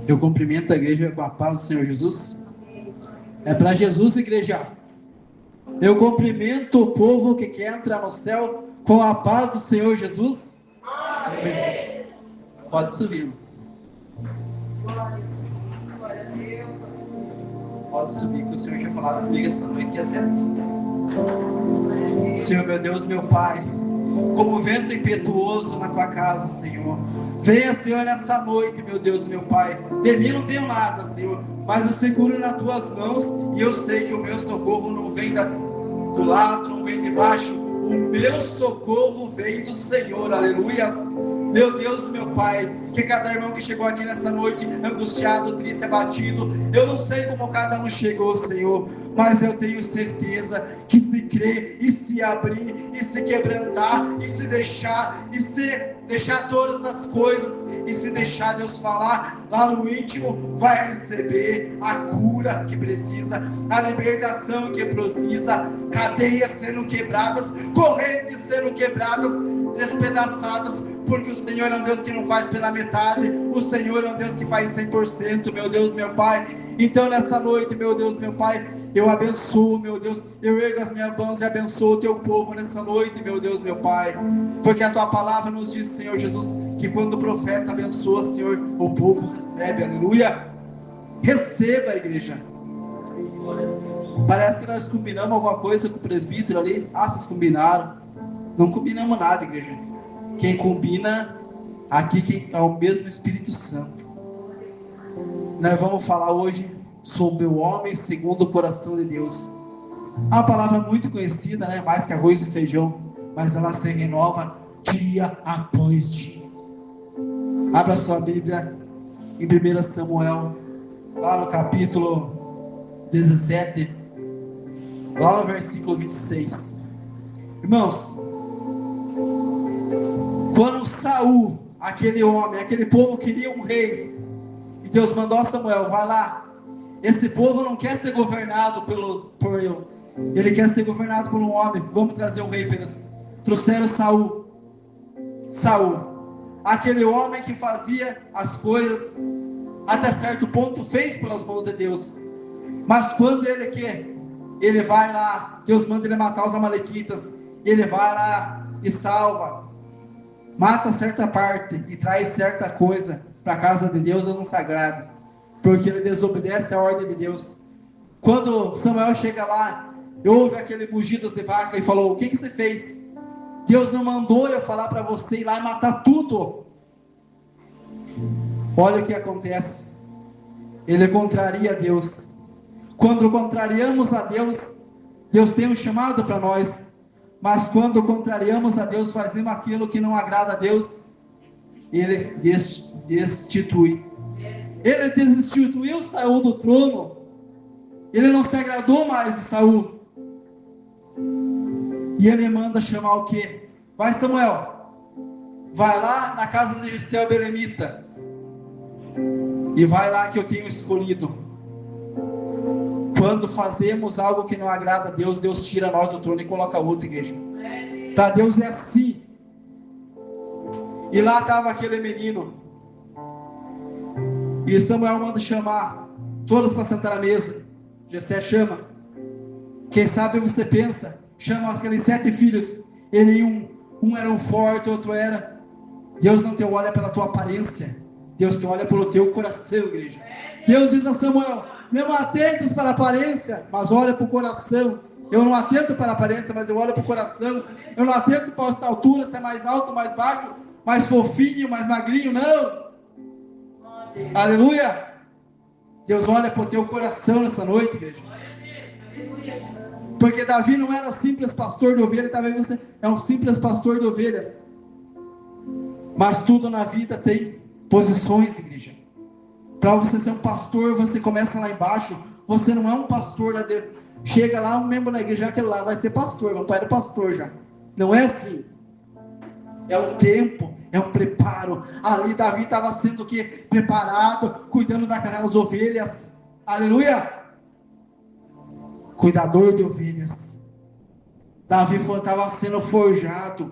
Eu cumprimento a igreja com a paz do Senhor Jesus. É para Jesus, igreja. Eu cumprimento o povo que quer entrar no céu com a paz do Senhor Jesus. Amém. Pode subir. Pode subir, que o Senhor tinha falado comigo essa noite que ia ser assim. Senhor, meu Deus, meu Pai, como vento impetuoso na tua casa, Senhor. Venha, Senhor, nessa noite, meu Deus, meu Pai. De mim não tenho nada, Senhor, mas eu seguro nas tuas mãos e eu sei que o meu socorro não vem do lado, não vem de baixo. O meu socorro vem do Senhor, aleluias. Meu Deus, meu Pai, que cada irmão que chegou aqui nessa noite, angustiado, triste, abatido, eu não sei como cada um chegou, Senhor, mas eu tenho certeza que se crer, e se abrir, e se quebrantar, e se deixar, deixar todas as coisas, e se deixar Deus falar, lá no íntimo, vai receber a cura que precisa, a libertação que precisa, cadeias sendo quebradas, correntes sendo quebradas, despedaçadas, porque o Senhor é um Deus que não faz pela metade, o Senhor é um Deus que faz 100%, meu Deus, meu Pai. Então nessa noite, meu Deus, meu Pai, eu abençoo, meu Deus, eu ergo as minhas mãos e abençoo o teu povo nessa noite, meu Deus, meu Pai, porque a tua palavra nos diz, Senhor Jesus, que quando o profeta abençoa, Senhor, o povo recebe, aleluia. Receba, igreja. Parece que nós combinamos alguma coisa com o presbítero ali. Vocês combinaram? Não combinamos nada, igreja. Quem combina aqui é o mesmo Espírito Santo. Nós vamos falar hoje sobre o homem segundo o coração de Deus. É uma palavra muito conhecida, né? Mais que arroz e feijão, mas ela se renova dia após dia. Abra sua Bíblia em 1 Samuel, lá no capítulo 17, lá no versículo 26. Irmãos, quando Saul, aquele homem, aquele povo queria um rei, e Deus mandou a Samuel, vai lá, esse povo não quer ser governado por eu, ele quer ser governado por um homem, vamos trazer um rei para eles. Trouxeram Saul, aquele homem que fazia as coisas, até certo ponto fez pelas mãos de Deus, mas quando ele quer, ele vai lá, Deus manda ele matar os amalequitas, ele vai lá e salva, mata certa parte e traz certa coisa para a casa de Deus ou no sagrado, porque ele desobedece a ordem de Deus. Quando Samuel chega lá, ouve aquele mugido de vaca e falou, o que você fez? Deus não mandou eu falar para você ir lá e matar tudo. Olha o que acontece, ele contraria a Deus. Quando contrariamos a Deus, Deus tem um chamado para nós, mas quando contrariamos a Deus, fazemos aquilo que não agrada a Deus, ele destitui. Ele destituiu Saul do trono, ele não se agradou mais de Saul, e ele manda chamar o quê? Vai, Samuel, vai lá na casa de Jessé o belemita, e vai lá que eu tenho escolhido. Quando fazemos algo que não agrada a Deus, Deus tira nós do trono e coloca outra, igreja. Para Deus é assim. E lá estava aquele menino, e Samuel manda chamar todos para sentar à mesa. Jessé chama, quem sabe você pensa, chama aqueles 7 filhos, ele um era um forte, outro era. Deus não te olha pela tua aparência, Deus te olha pelo teu coração, igreja. Deus diz a Samuel, não atentos para a aparência, mas olha para o coração. Eu não atento para a aparência, mas eu olho para o coração. Eu não atento para esta altura, se é mais alto, mais baixo, mais fofinho, mais magrinho, não. Aleluia. Deus olha para o teu coração nessa noite, igreja. Porque Davi não era um simples pastor de ovelhas, talvez você é um simples pastor de ovelhas. Mas tudo na vida tem posições, igreja. Para você ser um pastor, você começa lá embaixo. Você não é um pastor lá dentro. Chega lá, um membro da igreja, aquele lá vai ser pastor, vamos para o pastor já. Não é assim. É um tempo, é um preparo. Ali Davi estava sendo o quê? Preparado, cuidando daquelas ovelhas. Aleluia! Cuidador de ovelhas. Davi estava sendo forjado.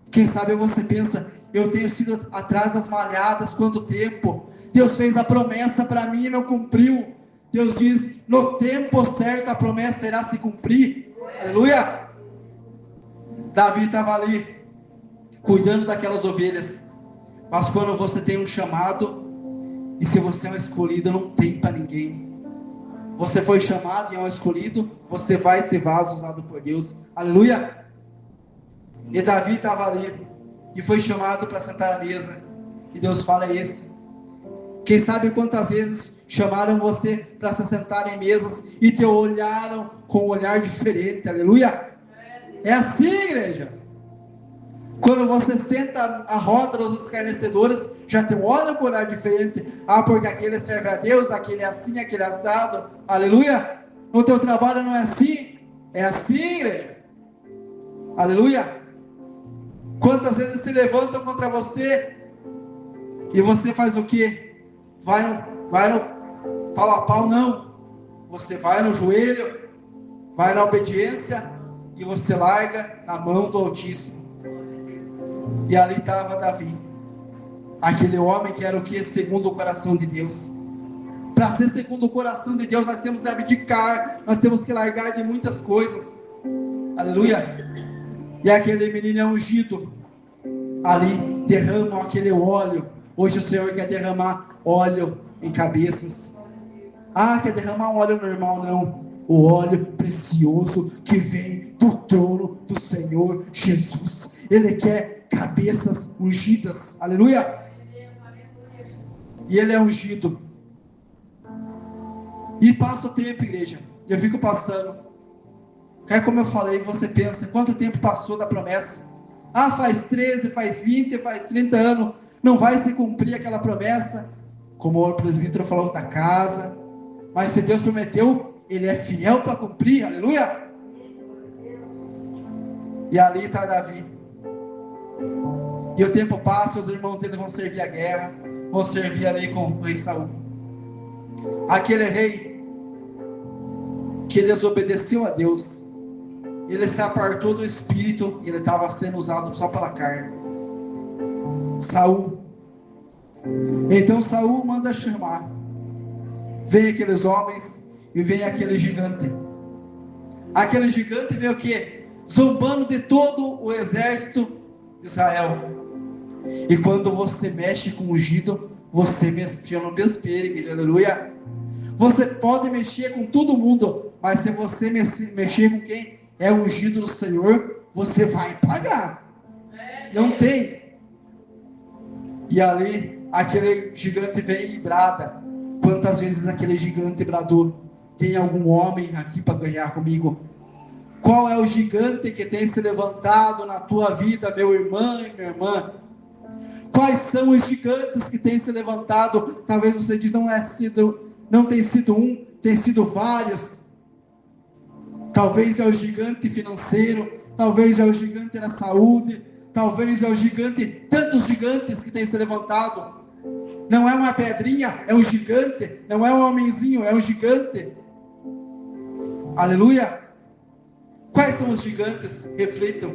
Quem sabe você pensa, eu tenho sido atrás das malhadas quanto tempo. Deus fez a promessa para mim e não cumpriu. Deus diz, no tempo certo a promessa irá se cumprir. Aleluia. Davi estava ali, cuidando daquelas ovelhas. Mas quando você tem um chamado, e se você é um escolhido, não tem para ninguém. Você foi chamado e é um escolhido, você vai ser vaso usado por Deus. Aleluia. E Davi estava ali, e foi chamado para sentar à mesa. E Deus fala, é esse. Quem sabe quantas vezes chamaram você para se sentar em mesas e te olharam com um olhar diferente. Aleluia. É assim, igreja. Quando você senta à roda dos escarnecedores, já te olham com um olhar diferente. Ah, porque aquele serve a Deus, aquele é assim, aquele é assado. Aleluia. No teu trabalho não é assim. É assim, igreja. Aleluia. Quantas vezes se levantam contra você e você faz o quê? Vai no pau a pau? Não. Você vai no joelho, vai na obediência e você larga na mão do Altíssimo. E ali estava Davi, aquele homem que era o que? Segundo o coração de Deus. Para ser segundo o coração de Deus, nós temos que abdicar, nós temos que largar de muitas coisas. Aleluia. E aquele menino é ungido, ali derramam aquele óleo. Hoje o Senhor quer derramar óleo em cabeças. Ah, quer derramar um óleo normal? Não. O óleo precioso que vem do trono do Senhor Jesus. Ele quer cabeças ungidas. Aleluia. E ele é ungido. E passa o tempo, igreja. Eu fico passando. É como eu falei, você pensa, quanto tempo passou da promessa? Ah, faz 13, faz 20, faz 30 anos. Não vai se cumprir aquela promessa. Como o presbítero falou da casa. Mas se Deus prometeu, Ele é fiel para cumprir. Aleluia. E ali está Davi. E o tempo passa, os irmãos dele vão servir a guerra. Vão servir ali com o rei Saul. Aquele rei que desobedeceu a Deus, ele se apartou do espírito e ele estava sendo usado só pela carne. Saul. Então Saul manda chamar. Vem aqueles homens e vem aquele gigante. Aquele gigante veio o quê? Zombando de todo o exército de Israel. E quando você mexe com o ungido, você mexe no vespeiro, aleluia. Você pode mexer com todo mundo, mas se você mexer com quem é ungido do Senhor, você vai pagar. Não tem. E ali, aquele gigante vem e brada. Quantas vezes aquele gigante bradou? Tem algum homem aqui para ganhar comigo? Qual é o gigante que tem se levantado na tua vida, meu irmão e minha irmã? Quais são os gigantes que têm se levantado? Talvez você diz, não tem sido um, tem sido vários. Talvez é o gigante financeiro, talvez é o gigante na saúde, talvez é o gigante, tantos gigantes que têm se levantado. Não é uma pedrinha, é um gigante. Não é um homenzinho, é um gigante. Aleluia. Quais são os gigantes? Reflitam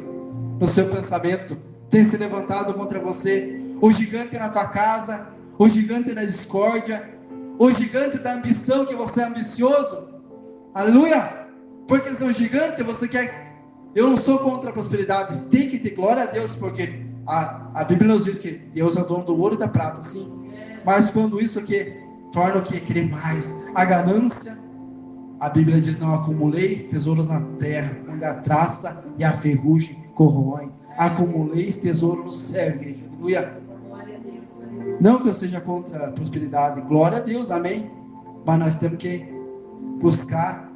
no seu pensamento. Tem se levantado contra você. O gigante na tua casa, o gigante da discórdia, o gigante da ambição, que você é ambicioso. Aleluia. Porque se é um gigante, você quer... Eu não sou contra a prosperidade. Tem que ter glória a Deus, porque a Bíblia nos diz que Deus é o dono do ouro e da prata, sim. Mas quando isso aqui torna o que? Querer mais. A ganância, a Bíblia diz, não acumulei tesouros na terra, onde a traça e a ferrugem corroem. Acumulei tesouro no céu, igreja. Aleluia. Não que eu seja contra a prosperidade. Glória a Deus, amém. Mas nós temos que buscar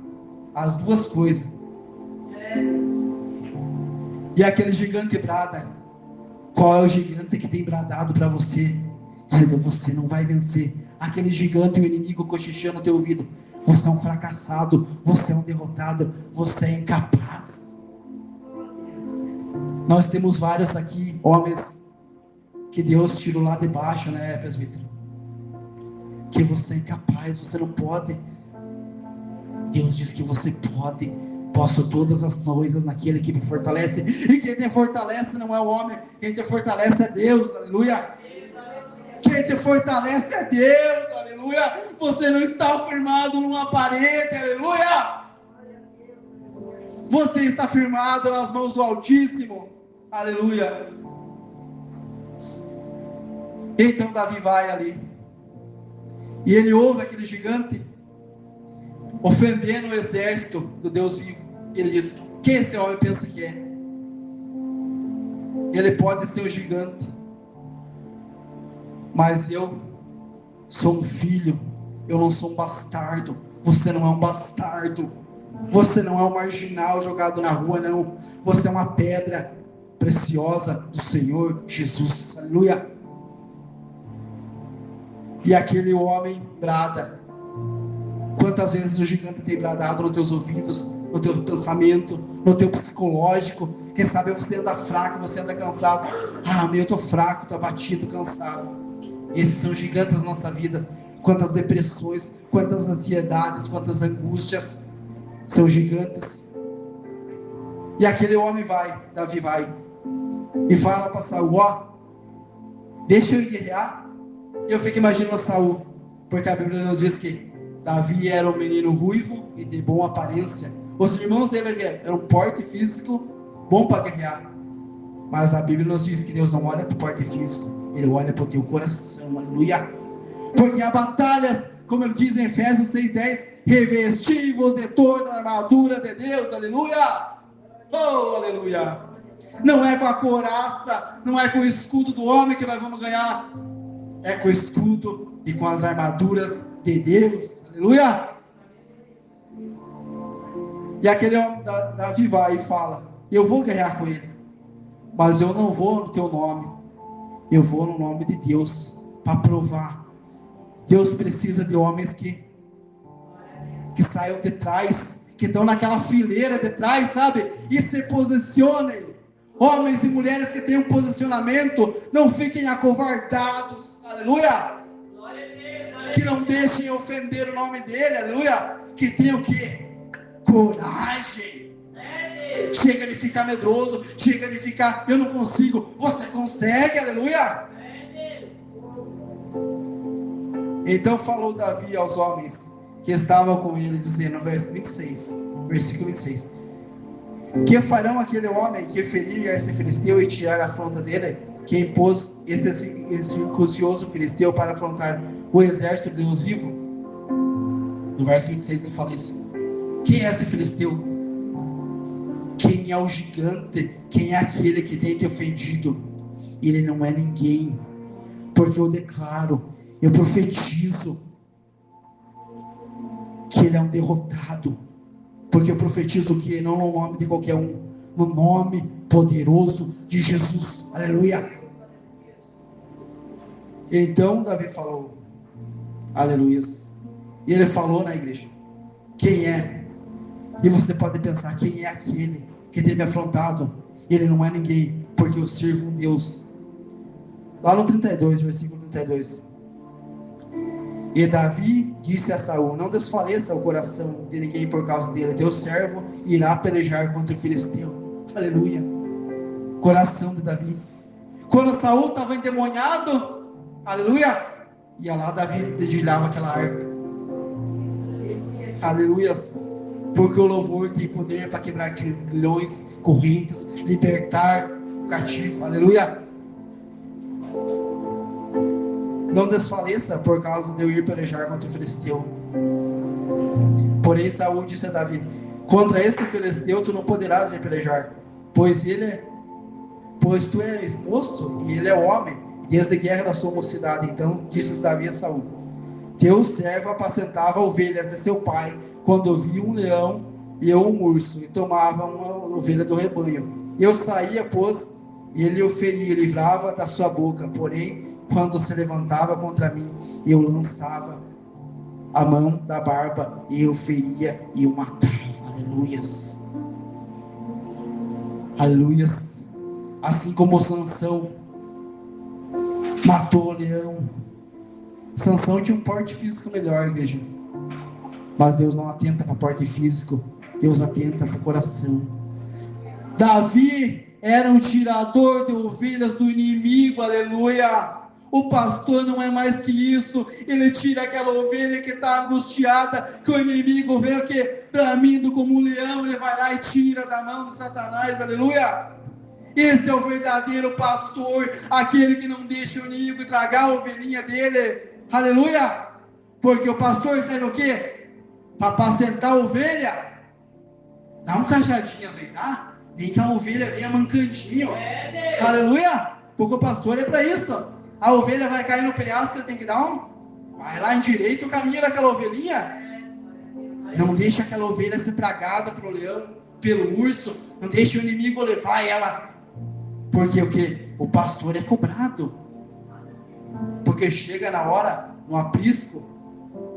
as duas coisas. E aquele gigante brada. Qual é o gigante que tem bradado para você? Dizendo, você não vai vencer. Aquele gigante, o inimigo cochichando no teu ouvido. Você é um fracassado, você é um derrotado, você é incapaz. Nós temos vários aqui, homens, que Deus tirou lá de baixo, né, presbítero? Que você é incapaz, você não pode. Deus diz que você pode. Posso todas as coisas naquele que me fortalece. E quem te fortalece não é o homem, quem te fortalece é Deus, aleluia. Quem te fortalece é Deus, aleluia. Você não está firmado numa parede, aleluia. Você está firmado nas mãos do Altíssimo, aleluia. Então Davi vai ali, e ele ouve aquele gigante ofendendo o exército do Deus vivo. Ele diz: quem esse homem pensa que é? Ele pode ser o gigante, mas eu sou um filho, eu não sou um bastardo. Você não é um bastardo, você não é um marginal jogado na rua, não. Você é uma pedra preciosa do Senhor Jesus, aleluia. E aquele homem brada. Quantas vezes o gigante tem bradado nos teus ouvidos, no teu pensamento, no teu psicológico? Quem sabe você anda fraco, você anda cansado. Ah, eu estou fraco, estou abatido, cansado. Esses são gigantes da nossa vida. Quantas depressões, quantas ansiedades, quantas angústias. São gigantes. E aquele homem vai, Davi vai, e fala para Saul: ó, deixa eu ir guerrear. Eu fico imaginando Saul, porque a Bíblia nos diz que Davi era um menino ruivo e de boa aparência. Os irmãos dele eram porte físico bom para guerrear. Mas a Bíblia nos diz que Deus não olha para o porte físico, Ele olha para o teu coração, aleluia. Porque há batalhas, como ele diz em Efésios 6,10, revesti-vos de toda a armadura de Deus, aleluia. Oh, aleluia. Não é com a couraça, não é com o escudo do homem que nós vamos ganhar. É com o escudo e com as armaduras de Deus, aleluia. E aquele homem, Davi vai e fala: eu vou guerrear com ele, mas eu não vou no teu nome, eu vou no nome de Deus, para provar. Deus precisa de homens que saiam de trás, que estão naquela fileira de trás, sabe, e se posicionem. Homens e mulheres que tenham posicionamento, não fiquem acovardados, aleluia. Que não deixem ofender o nome dele, aleluia. Que tenham o quê? Coragem. Chega de ficar medroso, chega de ficar, eu não consigo. Você consegue, aleluia. Então falou Davi aos homens que estavam com ele, dizendo, no verso 26, versículo 26: que farão aquele homem que ferir esse filisteu e tirar a afronta dele, que impôs esse circuncioso filisteu para afrontar o exército de Deus vivo? No verso 26 ele fala isso. Quem é esse filisteu? Quem é o gigante? Quem é aquele que tem te ofendido? Ele não é ninguém, porque eu declaro, eu profetizo que ele é um derrotado, porque eu profetizo que não no nome de qualquer um, no nome poderoso de Jesus, aleluia. Então Davi falou, aleluia, e ele falou na igreja: quem é? E você pode pensar, quem é aquele que tem me afrontado? Ele não é ninguém, porque eu sirvo um Deus. Lá no 32, versículo 32: e Davi disse a Saul: não desfaleça o coração de ninguém por causa dele, teu servo irá pelejar contra o filisteu. Aleluia. Coração de Davi. Quando Saul estava endemoniado, aleluia, ia lá Davi dedilhava aquela harpa. Aleluia. Porque o louvor tem poder para quebrar grilhões, correntes, libertar o cativo. Aleluia. Não desfaleça por causa de eu ir pelejar contra o filisteu. Porém Saul disse a Davi: contra este filisteu tu não poderás ir pelejar, pois tu és moço e ele é homem, e desde a guerra da sua mocidade. Então disse Davi a Saul: teu servo apacentava ovelhas de seu pai, quando via um leão e eu um urso, e tomava uma ovelha do rebanho. Eu saía, pois, e ele o feria, livrava da sua boca. Porém, quando se levantava contra mim, eu lançava a mão da barba, e eu feria e o matava. Aleluias. Aleluias. Assim como Sansão matou o leão. Sansão tinha um porte físico melhor, igreja, mas Deus não atenta para porte físico. Deus atenta para o coração. Davi era um tirador de ovelhas do inimigo, aleluia. O pastor não é mais que isso. Ele tira aquela ovelha que está angustiada, que o inimigo vê o que? Bramindo como um leão, ele vai lá e tira da mão de Satanás, aleluia. Esse é o verdadeiro pastor, aquele que não deixa o inimigo tragar a ovelhinha dele, aleluia. Porque o pastor serve o que? Para apacentar a ovelha. Dá um cajadinho às vezes, nem que a ovelha venha mancandinho, aleluia. Porque o pastor é para isso. A ovelha vai cair no penhasco, ele tem que dar vai lá endireita o caminho daquela ovelhinha. Não deixa aquela ovelha ser tragada pelo leão, pelo urso. Não deixa o inimigo levar ela. Porque o que? O pastor é cobrado. Porque chega na hora, no aprisco,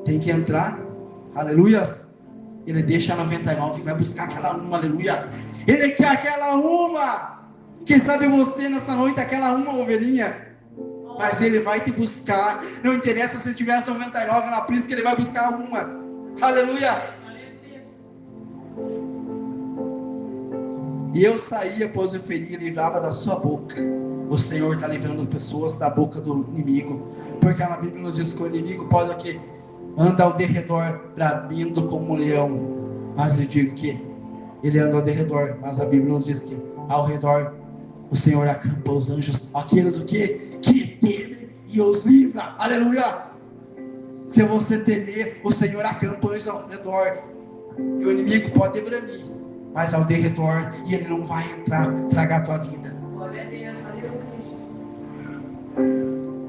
tem que entrar, aleluias. Ele deixa a 99 e vai buscar aquela uma, aleluia. Ele quer aquela uma. Quem sabe você nessa noite, aquela uma ovelhinha. Mas ele vai te buscar. Não interessa se ele tivesse 99 na aprisco, ele vai buscar uma, aleluia. E eu saía, pois eu feria e livrava da sua boca. O Senhor está livrando pessoas da boca do inimigo. Porque na Bíblia nos diz que o inimigo pode o quê? Anda ao derredor, bramindo como um leão. Mas eu digo que ele anda ao derredor. Mas a Bíblia nos diz que ao redor o Senhor acampa os anjos. Aqueles o quê? Que temem e os livra. Aleluia. Se você temer, o Senhor acampa anjos ao redor. E o inimigo pode bramir, mas ao derredor, e ele não vai entrar, tragar a tua vida.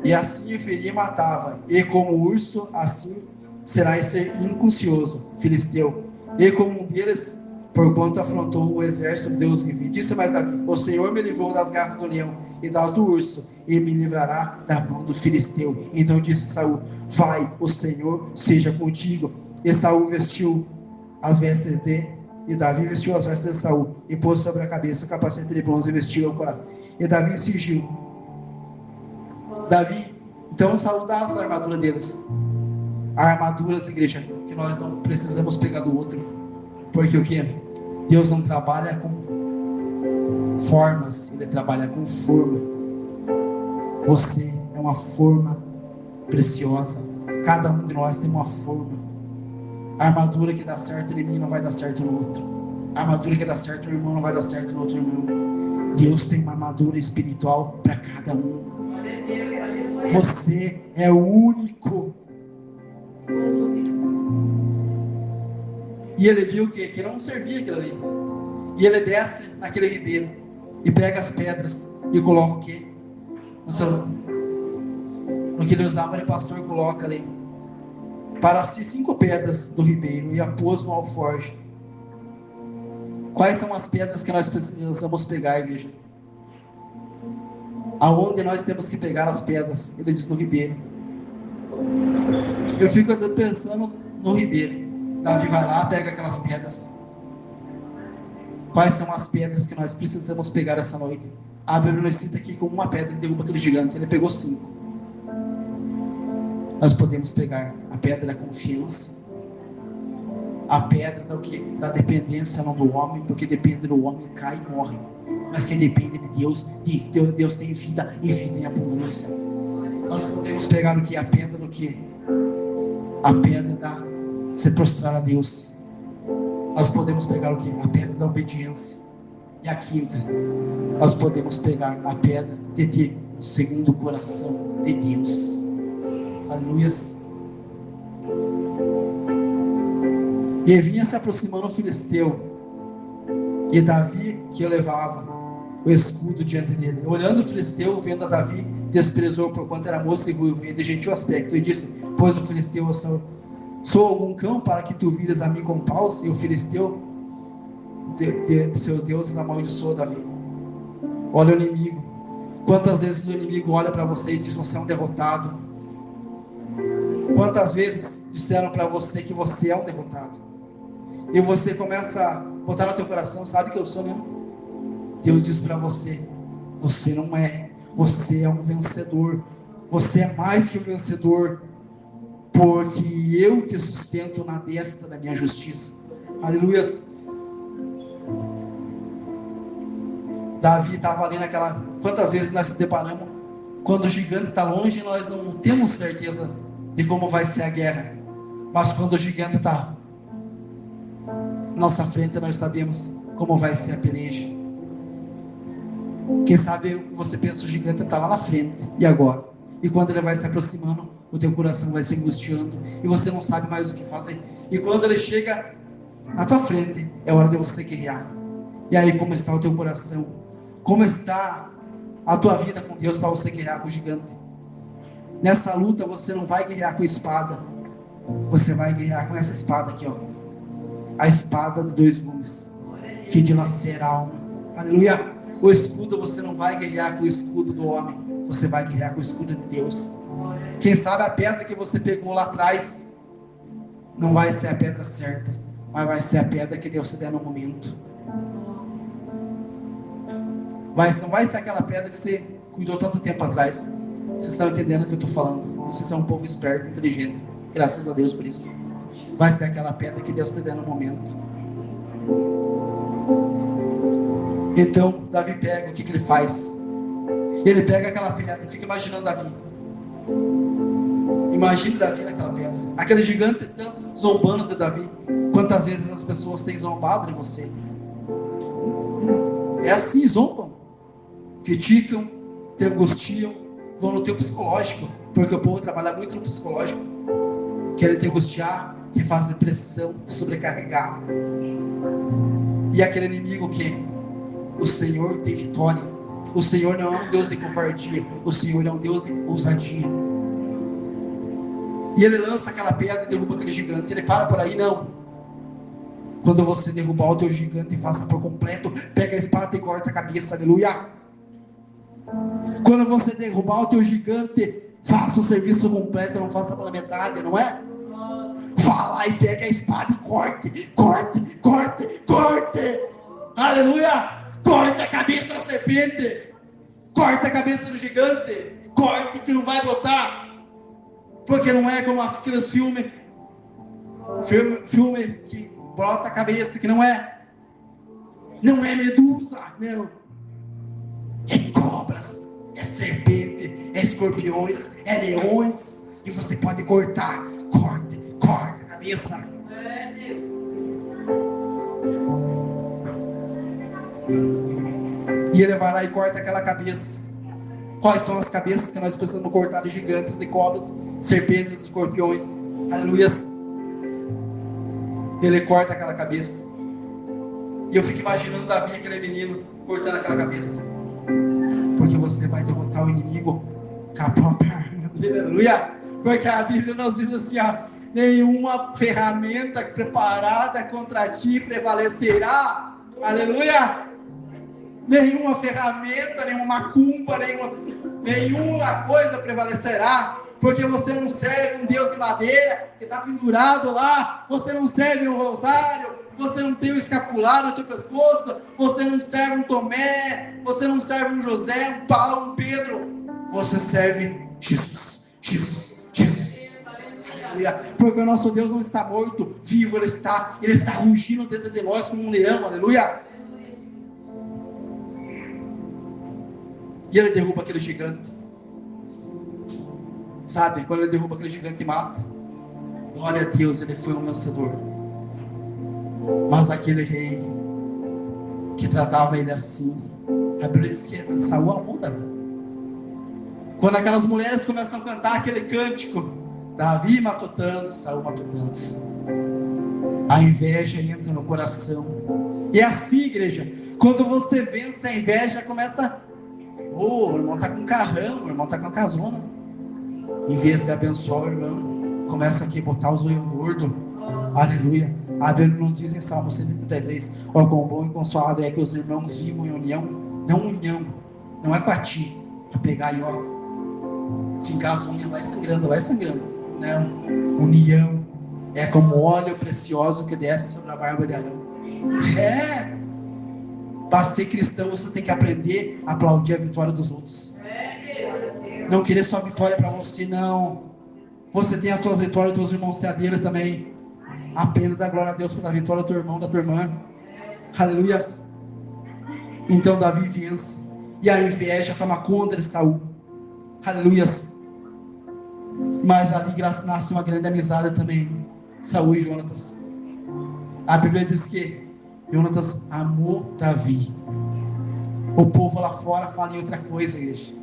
E assim feria e matava, e como urso, assim será esse incuncioso filisteu, e como um deles, porquanto afrontou o exército de Deus vivo. Disse mais Davi: o Senhor me livrou das garras do leão e das do urso, e me livrará da mão do filisteu. Então disse Saul: vai, o Senhor seja contigo. E Saul vestiu as vestes e Davi vestiu as vestes de Saul, e pôs sobre a cabeça o capacete de bronze, e vestiu o colar. E Davi cingiu. Então Saul dá as armaduras deles. Armaduras, igreja, que nós não precisamos pegar do outro. Porque o que? Deus não trabalha com formas, Ele trabalha com forma. Você é uma forma preciosa. Cada um de nós tem uma forma. A armadura que dá certo em mim não vai dar certo no outro. A armadura que dá certo no irmão não vai dar certo no outro irmão. Deus tem uma armadura espiritual para cada um. Você é o único. E ele viu que não servia aquilo ali. E ele desce naquele ribeiro e pega as pedras e coloca o quê? No que ele usava, ele pastor coloca ali para si 5 pedras do ribeiro e a pôs no alforje. Quais são as pedras que nós precisamos pegar, igreja? Aonde nós temos que pegar as pedras? Ele diz: no ribeiro. Eu fico pensando no ribeiro. Davi vai lá, pega aquelas pedras. Quais são as pedras que nós precisamos pegar essa noite? A Bíblia nos cita aqui com uma pedra ele derruba aquele gigante. Ele pegou 5. Nós podemos pegar a pedra da confiança, a pedra da, o quê? Da dependência não do homem, porque depende do homem, cai e morre. Mas quem depende de Deus, Deus tem vida e vida em abundância. Nós podemos pegar o que? A pedra do que? A pedra da se prostrar a Deus. Nós podemos pegar o que? A pedra da obediência. E a quinta, nós podemos pegar a pedra de ter o segundo coração de Deus. Aleluia. E vinha se aproximando o filisteu, e Davi que levava o escudo diante dele. Olhando o filisteu, vendo a Davi, desprezou porquanto era moço e ruivo e de gentil aspecto, e disse: pois o filisteu sou algum cão para que tu vires a mim com paus? E o filisteu de seus deuses amaldiçoou Davi. Olha o inimigo. Quantas vezes o inimigo olha para você e diz: você é um derrotado? Quantas vezes disseram para você que você é um derrotado? E você começa a botar no teu coração: sabe que eu sou mesmo? Deus diz para você: você não é. Você é um vencedor. Você é mais que um vencedor, porque eu te sustento na destra da minha justiça. Aleluia. Davi estava ali naquela... Quantas vezes nós se deparamos, quando o gigante está longe, nós não temos certeza de como vai ser a guerra. Mas quando o gigante está à nossa frente, nós sabemos como vai ser a peleja. Quem sabe você pensa, o gigante está lá na frente, e agora? E quando ele vai se aproximando, o teu coração vai se angustiando, e você não sabe mais o que fazer. E quando ele chega na tua frente, é hora de você guerrear. E aí, como está o teu coração? Como está a tua vida com Deus para você guerrear com o gigante? Nessa luta você não vai guerrear com espada, você vai guerrear com essa espada aqui, ó. A espada de 2 gumes, que dilacera a alma. Aleluia. O escudo, você não vai guerrear com o escudo do homem, você vai guerrear com o escudo de Deus. Quem sabe a pedra que você pegou lá atrás não vai ser a pedra certa, mas vai ser a pedra que Deus te der no momento. Mas não vai ser aquela pedra que você cuidou tanto tempo atrás. Vocês estão entendendo o que eu estou falando? Vocês são um povo esperto, inteligente. Graças a Deus por isso. Vai ser aquela pedra que Deus te der no momento. Então Davi pega, o que ele faz? Ele pega aquela pedra, fica imaginando Davi. Imagine Davi naquela pedra. Aquele gigante zombando de Davi. Quantas vezes as pessoas têm zombado de você? É assim, zombam, criticam, te angustiam, vão no teu psicológico, porque o povo trabalha muito no psicológico, querem te angustiar, te fazer pressão, te sobrecarregar. E aquele inimigo que o Senhor tem vitória. O Senhor não é um Deus de covardia, o Senhor é um Deus de ousadia. E ele lança aquela pedra e derruba aquele gigante. Ele para por aí, não. Quando você derrubar o teu gigante, faça por completo. Pega a espada e corta a cabeça, aleluia. Quando você derrubar o teu gigante, faça o serviço completo, não faça pela metade, não é? Vá lá e pega a espada e corte, corte, corte, corte, aleluia. Corta a cabeça da serpente, corta a cabeça do gigante, corte que não vai botar, porque não é como aqueles filme que brota a cabeça, que não é medusa, não, é cobras, é serpente, é escorpiões, é leões, e você pode cortar, corta a cabeça. E ele vai lá e corta aquela cabeça. Quais são as cabeças que nós precisamos cortar de gigantes, de cobras, serpentes, escorpiões? Aleluias. Ele corta aquela cabeça. E eu fico imaginando Davi, aquele menino, cortando aquela cabeça. Porque você vai derrotar o inimigo com a própria arma dele. Aleluia. Porque a Bíblia nos diz assim, ó, nenhuma ferramenta preparada contra ti prevalecerá. Aleluia. Nenhuma ferramenta, nenhuma macumba, nenhuma coisa prevalecerá, porque você não serve um Deus de madeira que está pendurado lá, você não serve um rosário, você não tem um escapulário no teu pescoço, você não serve um Tomé, você não serve um José, um Paulo, um Pedro, você serve Jesus. Aleluia. Porque o nosso Deus não está morto, vivo, Ele está rugindo dentro de nós como um leão, aleluia. E ele derruba aquele gigante. Sabe, quando ele derruba aquele gigante e mata, glória a Deus, ele foi um vencedor. Mas aquele rei que tratava ele assim, a Bíblia diz que Saul amou Davi. Quando aquelas mulheres começam a cantar aquele cântico, Davi matou tantos, Saul matou tantos, a inveja entra no coração. E é assim, igreja, quando você vence a inveja, começa... o irmão está com um carrão, o irmão está com uma casona. Em vez de abençoar o irmão, começa aqui a botar os olhos gordos. Aleluia. A Bíblia não diz em Salmo 133, ó, quão bom e quão suave é que os irmãos vivam em união. Não união, não é para ti, para pegar e ó, fincar as unhas, vai sangrando. Não, união é como óleo precioso que desce sobre a barba de Arão. Para ser cristão, você tem que aprender a aplaudir a vitória dos outros. Não querer só vitória para você, não. Você tem as tuas vitórias, teus irmãos seadeiros também. Aprenda a dar glória a Deus pela vitória do teu irmão, da tua irmã. Aleluia. Então Davi vence, e a inveja toma conta de Saul. Aleluias. Mas ali nasce uma grande amizade também, Saul e Jonatas. A Bíblia diz que Jonatas amou Davi. O povo lá fora fala em outra coisa, igreja.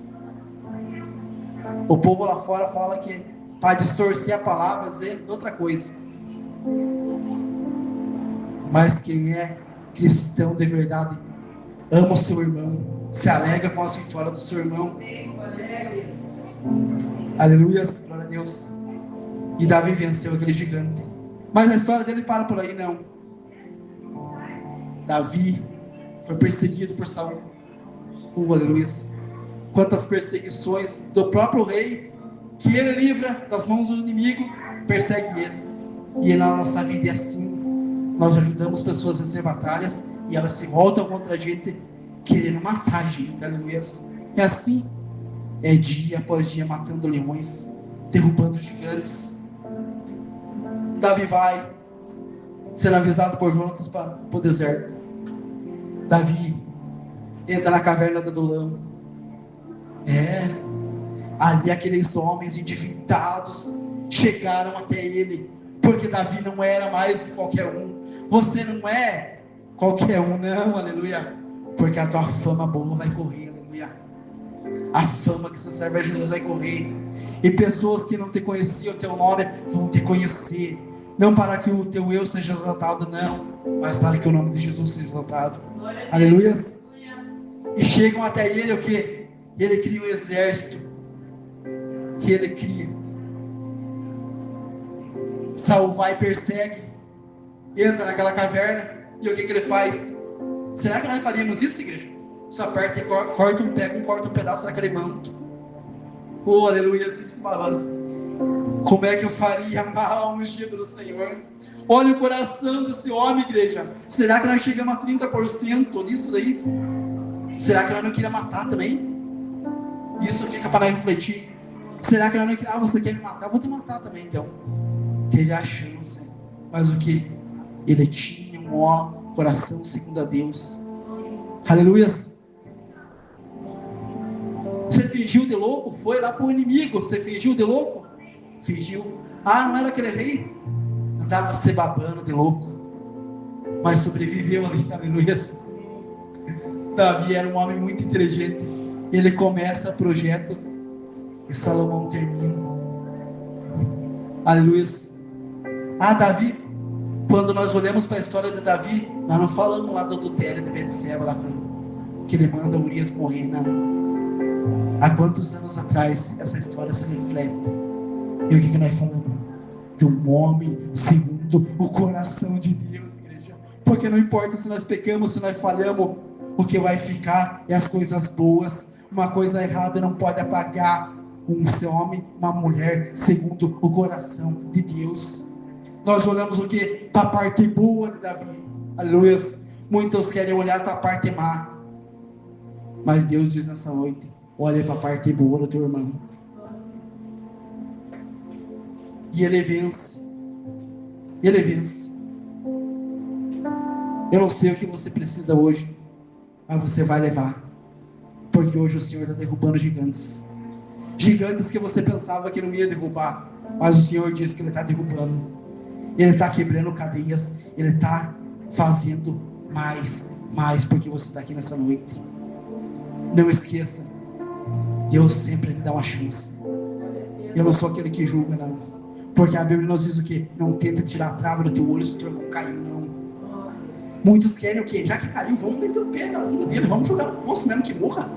O povo lá fora fala que para distorcer a palavra, dizer outra coisa. Mas quem é cristão de verdade ama o seu irmão, se alegra com a vitória do seu irmão. Aleluias, glória a Deus. E Davi venceu aquele gigante. Mas a história dele para por aí, não. Davi foi perseguido por Saul. Aleluias. Quantas perseguições do próprio rei, que ele livra das mãos do inimigo, persegue ele. E na nossa vida é assim. Nós ajudamos pessoas a vencer batalhas e elas se voltam contra a gente, querendo matar a gente. Aleluias. É assim. É dia após dia matando leões, derrubando gigantes. Davi vai sendo avisado por Jonatas para o deserto. Davi entra na caverna do Adulão. Ali aqueles homens endividados chegaram até ele, porque Davi não era mais qualquer um. Você não é qualquer um, não, aleluia, porque a tua fama boa vai correr, aleluia. A fama que você serve a Jesus vai correr, e pessoas que não te conheciam o teu nome vão te conhecer, não para que o teu eu seja exaltado, não, mas para que o nome de Jesus seja exaltado. Aleluias. E chegam até ele, o que? Ele cria um exército que ele cria. Saul vai e persegue, entra naquela caverna, e o que ele faz? Será que nós faríamos isso, igreja? Só aperta e corta um pedaço daquele manto. Oh, aleluia. Como é que eu faria mal ungido do Senhor? Olha o coração desse homem, igreja. Será que nós chegamos a 30% disso daí? Será que nós não queríamos matar também? Isso fica para nós refletir. Será que nós não queríamos? Você quer me matar? Eu vou te matar também, então. Teve a chance, mas o que? Ele tinha um coração segundo a Deus. Aleluias. Você fingiu de louco? Foi lá para o inimigo. Você fingiu de louco? Fingiu. Não era aquele rei? Andava se babando de louco, mas sobreviveu ali. Aleluias. Davi era um homem muito inteligente. Ele começa o projeto e Salomão termina. Aleluias. Davi, quando nós olhamos para a história de Davi, nós não falamos lá do adultério de Betseba, lá que ele manda Urias morrer, não. Há quantos anos atrás essa história se reflete? E o que nós falamos? De um homem segundo o coração de Deus, igreja. Porque não importa se nós pecamos, se nós falhamos, o que vai ficar é as coisas boas. Uma coisa errada não pode apagar um homem, uma mulher segundo o coração de Deus. Nós olhamos o que? Para a parte boa de Davi. Aleluia. Muitos querem olhar para a parte má, mas Deus diz nessa noite: olha para a parte boa do teu irmão. E ele vence. Ele vence. Eu não sei o que você precisa hoje, mas você vai levar. Porque hoje o Senhor está derrubando gigantes. Gigantes que você pensava que não ia derrubar, mas o Senhor diz que Ele está derrubando. Ele está quebrando cadeias. Ele está fazendo mais, porque você está aqui nessa noite. Não esqueça, Deus sempre te dá uma chance. Eu não sou aquele que julga, não, porque a Bíblia nos diz o que? Não tenta tirar a trava do teu olho se o teu irmão caiu, não. Muitos querem o que? Já que caiu, vamos meter o pé na bunda dele, vamos jogar no poço mesmo, que morra.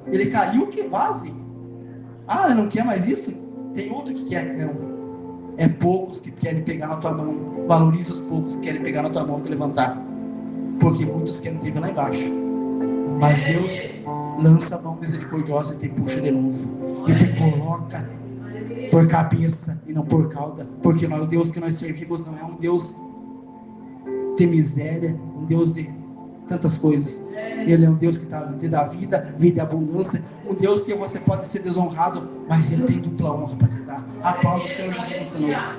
Ele caiu, que vaze. Ele não quer mais isso? Tem outro que quer? Não. É poucos que querem pegar na tua mão. Valoriza os poucos que querem pegar na tua mão e te levantar, porque muitos querem te ver lá embaixo. Mas Deus lança a mão misericordiosa e te puxa de novo, e te coloca por cabeça e não por cauda, porque o Deus que nós servimos não é um Deus de miséria, um Deus de tantas coisas. Ele é um Deus que te dá vida e abundância, um Deus que você pode ser desonrado, mas Ele tem dupla honra para te dar. Aplauda o Senhor Jesus nessa noite.